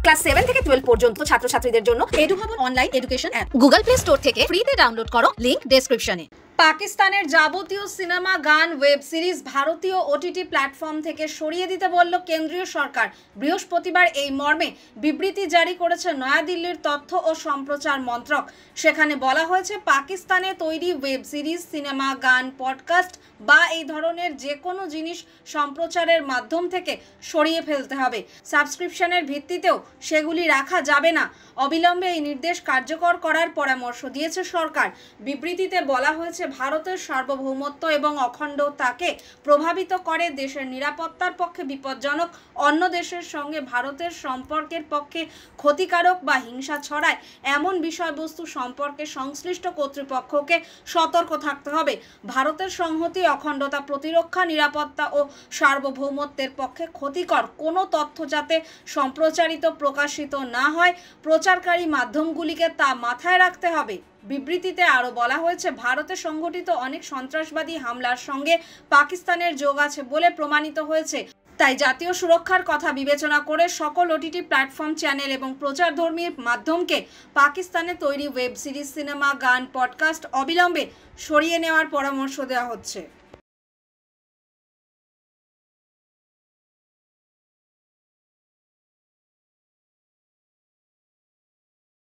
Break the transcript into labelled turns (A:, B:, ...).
A: Class 7 থেকে 12 পর্যন্ত ছাত্রছাত্রীদের জন্য Edubhavan online education app Google play store থেকে ফ্রিতে ডাউনলোড করো, লিংক ডেসক্রিপশনে। পাকিস্তানের যাবতীয় সিনেমা, গান, ওয়েব সিরিজ ভারতীয় ওটিটি প্ল্যাটফর্ম থেকে সরিয়ে দিতে বলল কেন্দ্রীয় সরকার। বৃহস্পতিবার এই মর্মে বিবৃতি জারি করেছে নয়াদিল্লির তথ্য ও সম্প্রচার মন্ত্রক। সেখানে বলা হয়েছে, পাকিস্তানে তৈরি ওয়েব সিরিজ, সিনেমা, গান, পডকাস্ট বা এই ধরনের যে কোনো জিনিস সম্প্রচারের মাধ্যম থেকে সরিয়ে ফেলতে হবে। সাবস্ক্রিপশনের ভিত্তিতেও সেগুলি রাখা যাবে না। অবিলম্বে এই নির্দেশ কার্যকর করার পরামর্শ দিয়েছে সরকার। বিবৃতিতে বলা হয়েছে, ভারতের সার্বভৌমত্ব এবং অখণ্ডতাকে প্রভাবিত করে, দেশের নিরাপত্তার পক্ষে বিপজ্জনক, অন্য দেশের সঙ্গে ভারতের সম্পর্কের পক্ষে ক্ষতিকারক বা হিংসা ছড়ায় এমন বিষয়বস্তু সম্পর্কে সংশ্লিষ্ট কর্তৃপক্ষকে সতর্ক থাকতে হবে। ভারতের সংহতি, অখণ্ডতা, প্রতিরক্ষা, নিরাপত্তা ও সার্বভৌমত্বের পক্ষে ক্ষতিকর কোনো তথ্য যাতে সম্প্রচারিত, প্রকাশিত না হয়, প্রচারকারী মাধ্যমগুলিকে তা মাথায় রাখতে হবে। বিবৃতিতে আরও বলা হয়েছে, ভারতে সংঘটিত অনেক সন্ত্রাসবাদী হামলার সঙ্গে পাকিস্তানের যোগ আছে বলে প্রমাণিত হয়েছে। তাই জাতীয় সুরক্ষার কথা বিবেচনা করে সকল ওটিটি প্ল্যাটফর্ম, চ্যানেল এবং প্রচারধর্মী মাধ্যমকে পাকিস্তানে তৈরি ওয়েব সিরিজ, সিনেমা, গান, পডকাস্ট অবিলম্বে সরিয়ে নেওয়ার পরামর্শ দেওয়া হচ্ছে।